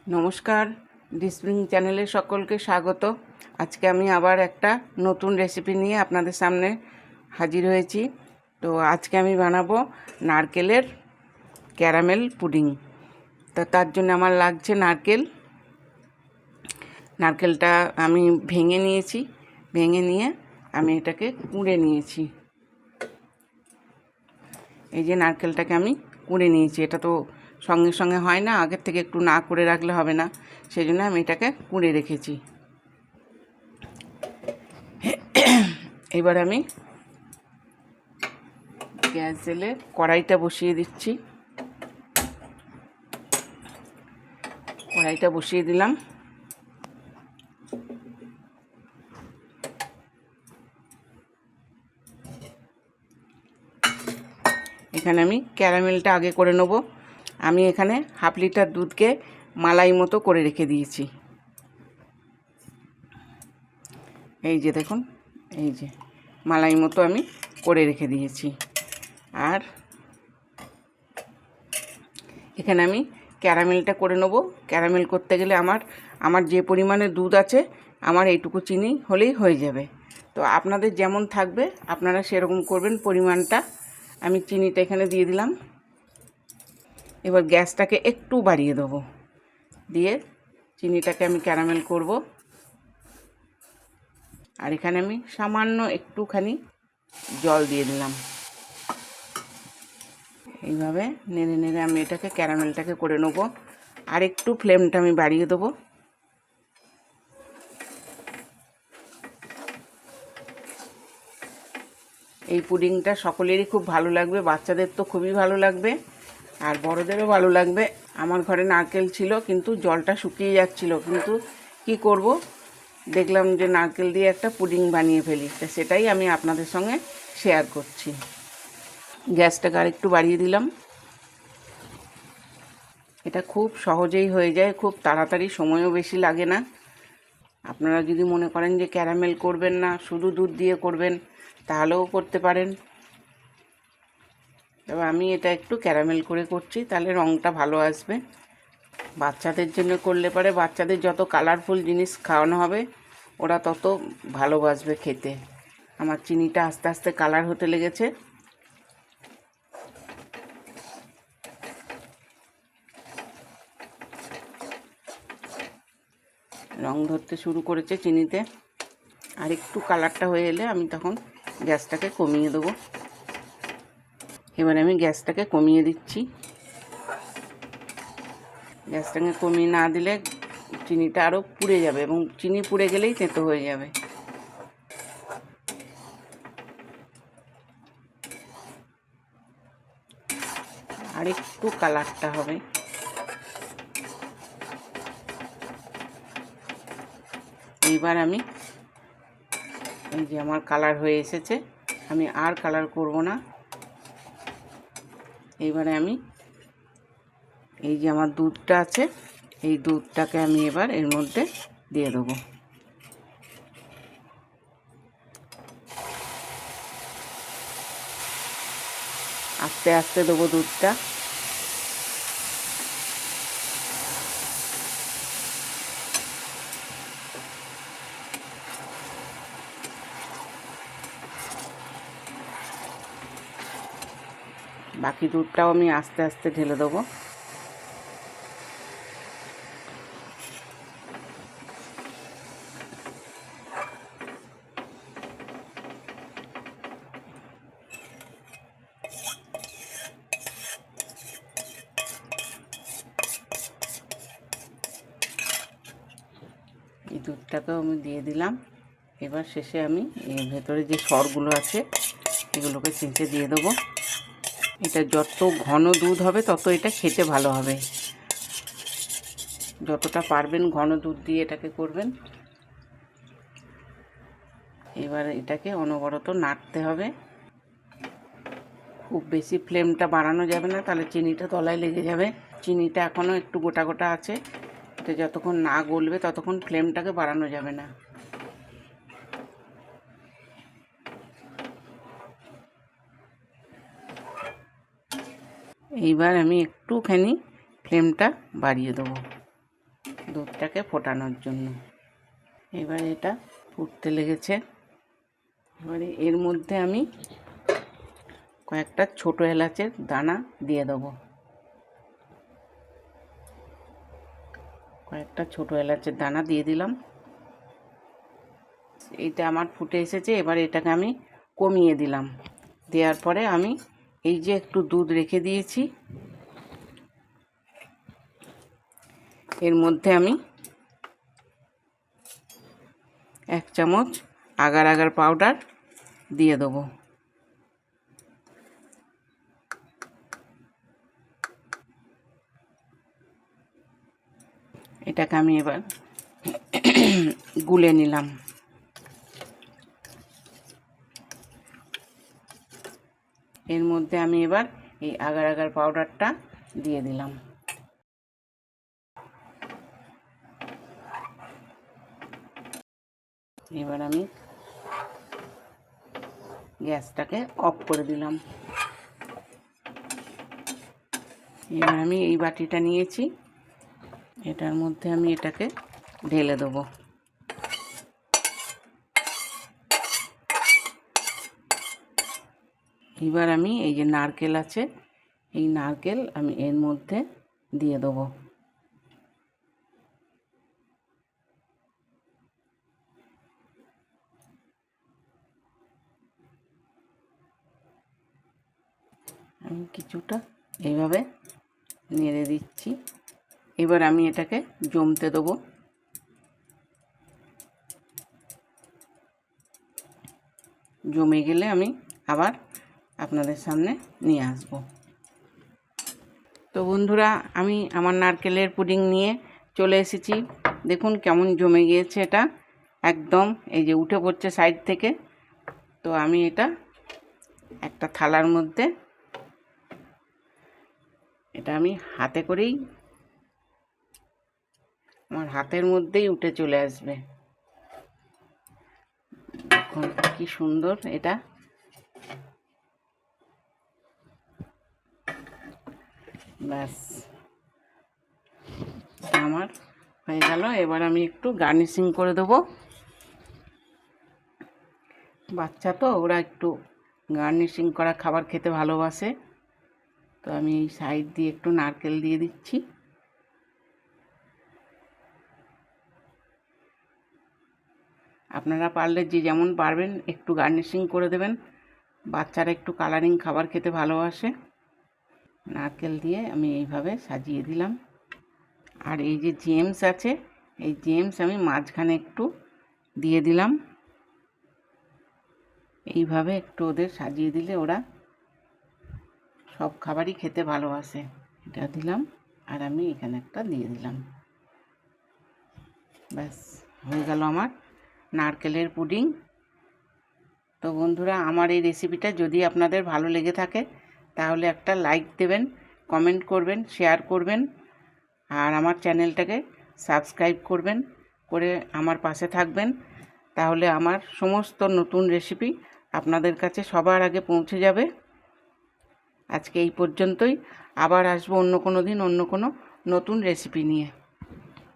নমস্কার, ডিসপ্রিং চ্যানেলে সকলকে স্বাগত। আজকে আমি আবার একটা নতুন রেসিপি নিয়ে আপনাদের সামনে হাজির হয়েছি। তো আজকে আমি বানাবো নারকেলের ক্যারামেল পুডিং। তো তার জন্য আমার লাগছে নারকেলটা আমি ভেঙে নিয়েছি। ভেঙে নিয়ে আমি এটাকে কুড়ে নিয়েছি। এই যে নারকেলটাকে আমি কুড়ে নিয়েছি। এটা তো সঙ্গে সঙ্গে হয় না, আগের থেকে একটু না করে রাখলে হবে না, সেই জন্য আমি এটাকে কুড়ে রেখেছি। এবার আমি গ্যাস জেলে কড়াইটা বসিয়ে দিচ্ছি। কড়াইটা বসিয়ে দিলাম। এখানে আমি ক্যারামেলটা আগে করে নেব। আমি এখানে হাফ লিটার দুধকে মালাই মতো করে রেখে দিয়েছি। এই যে দেখুন, এই যে মালাই মতো আমি করে রেখে দিয়েছি। আর এখানে আমি ক্যারামেলটা করে নেব। ক্যারামেল করতে গেলে আমার যে পরিমাণে দুধ আছে, আমার এইটুকু চিনি হলেই হয়ে যাবে। তো আপনাদের যেমন থাকবে আপনারা সেরকম করবেন পরিমাণটা। আমি চিনিটা এখানে দিয়ে দিলাম। এবার গ্যাসটাকে একটু বাড়িয়ে দেবো, দিয়ে চিনিটাকে আমি ক্যারামেল করব। আর এখানে আমি সামান্য একটুখানি জল দিয়ে দিলাম। এইভাবে নেড়ে নেড়ে আমি এটাকে ক্যারামেলটাকে করে নেব। আর একটু ফ্লেমটা আমি বাড়িয়ে দেবো। এই পুডিংটা সকলেরই খুব ভালো লাগবে, বাচ্চাদের তো খুবই ভালো লাগবে আর বড়দেরও ভালো লাগবে। আমার ঘরে নারকেল ছিল, কিন্তু জলটা শুকিয়ে যাচ্ছিল, কিন্তু কি করব, দেখলাম যে নারকেল দিয়ে একটা পুডিং বানিয়ে ফেলি, তো সেটাই আমি আপনাদের সঙ্গে শেয়ার করছি। গ্যাসটাকে আরেকটু বাড়িয়ে দিলাম। এটা খুব সহজেই হয়ে যায়, খুব তাড়াতাড়ি, সময়ও বেশি লাগে না। আপনারা যদি মনে করেন যে ক্যারামেল করবেন না, শুধু দুধ দিয়ে করবেন, তাহলেও করতে পারেন। তবে আমি এটা একটু ক্যারামেল করে করছি, তাহলে রঙটা ভালো আসবে। বাচ্চাদের জন্য করলে পরে বাচ্চাদের যত কালারফুল জিনিস খাওয়ানো হবে, ওরা তত ভালোবাসবে খেতে। আমার চিনিটা আস্তে আস্তে কালার হতে লেগেছে। রং ধরতে শুরু করেছে চিনিতে। আর একটু কালারটা হয়ে এলে আমি তখন গ্যাসটাকে কমিয়ে দেবো। এবারে আমি গ্যাসটাকে কমিয়ে দিচ্ছি। গ্যাসটাকে কমিয়ে না দিলে চিনিটা আরও পুড়ে যাবে, এবং চিনি পুড়ে গেলেই তেঁতো হয়ে যাবে। আর একটু কালারটা হবে। এইবার আমি, এই যে আমার কালার হয়ে এসেছে, আমি আর কালার করব না। এইবারে আমি এই যে আমার দুধটা আছে, এই দুধটাকে আমি এবার এর মধ্যে দিয়ে দেবো। আস্তে আস্তে দেবো দুধটা। বাকি দুধটাও আমি আস্তে আস্তে ঢেলে দেবো। এই দুধটাকেও আমি দিয়ে দিলাম। এবার শেষে আমি এর ভেতরে যে সরগুলো আছে এগুলোকে ছেঁচে দিয়ে দেবো। এটা যত ঘন দুধ হবে তত এটা খেতে ভালো হবে। যতটা পারবেন ঘন দুধ দিয়ে এটাকে করবেন। এবার এটাকে অনবরত নাড়তে হবে। খুব বেশি ফ্লেমটা বাড়ানো যাবে না, তাহলে চিনিটা তলায় লেগে যাবে। চিনিটা এখনও একটু গোটা গোটা আছে, এটা যতক্ষণ না গলবে ততক্ষণ ফ্লেমটাকে বাড়ানো যাবে না। এইবার আমি একটুখানি ফ্লেমটা বাড়িয়ে দেবো। দুধটাকে ফোটানোর জন্য। এবার এটা ফুটতে লেগেছে। এবারে এর মধ্যে আমি কয়েকটা ছোট এলাচের দানা দিয়ে দেবো। কয়েকটা ছোট এলাচের দানা দিয়ে দিলাম। এইটা আমার ফুটে এসেছে। এবার এটাকে আমি কমিয়ে দিলাম। দেওয়ার পরে আমি এই যে একটু দুধ রেখে দিয়েছি, এর মধ্যে আমি 1 চামচ আগার আগার পাউডার দিয়ে দেবো। এটাকে আমি এবার গুলে নিলাম। এর মধ্যে আমি এবার এই আগার আগার পাউডারটা দিয়ে দিলাম। এবার আমি গ্যাসটাকে অফ করে দিলাম। এবার আমি এই বাটিটা নিয়েছি, এটার মধ্যে আমি এটাকে ঢেলে দেবো। এবার আমি এই যে নারকেল আছে, এই নারকেল আমি এর মধ্যে দিয়ে দেবো। আমি কিছুটা এইভাবে নেড়ে দিচ্ছি। এবার আমি এটাকে জমতে দেবো। জমে গেলে আমি আবার আপনাদের সামনে নিয়ে আসব। তো বন্ধুরা, আমি আমার নারকেলের পুডিং নিয়ে চলে এসেছি। দেখুন কেমন জমে গিয়েছে এটা, একদম এই যে উঠে পড়ছে সাইড থেকে। তো আমি এটা একটা থালার মধ্যে, এটা আমি হাতে করেই, আমার হাতের মধ্যেই উঠে চলে আসবে। দেখুন কি সুন্দর এটা। ব্যাস আমার হয়ে গেল। এবার আমি একটু গার্নিশিং করে দেবো। বাচ্চা তো, ওরা একটু গার্নিশিং করা খাবার খেতে ভালোবাসে। তো আমি এই সাইড দিয়ে একটু নারকেল দিয়ে দিচ্ছি। আপনারা পারলে যে যেমন পারবেন একটু গার্নিশিং করে দেবেন। বাচ্চারা একটু কালারিং খাবার খেতে ভালোবাসে। নারকেল দিয়ে আমি এইভাবে সাজিয়ে দিলাম। আর এই যে জেমস আছে, এই জেমস আমি মাঝখানে একটু দিয়ে দিলাম। এইভাবে একটু ওদের সাজিয়ে দিলে ওরা সব খাবারই খেতে ভালোবাসে। এটা দিলাম, আর আমি এখানে একটা দিয়ে দিলাম। ব্যাস হয়ে গেল আমার নারকেলের পুডিং। তো বন্ধুরা, আমার এই রেসিপিটা যদি আপনাদের ভালো লেগে থাকে তাহলে একটা লাইক দেবেন, কমেন্ট করবেন, শেয়ার করবেন, আর আমার চ্যানেলটাকে সাবস্ক্রাইব করবেন, করে আমার পাশে থাকবেন। তাহলে আমার সমস্ত নতুন রেসিপি আপনাদের কাছে সবার আগে পৌঁছে যাবে। আজকে এই পর্যন্তই। আবার আসবো অন্য কোনো দিন অন্য কোনো নতুন রেসিপি নিয়ে।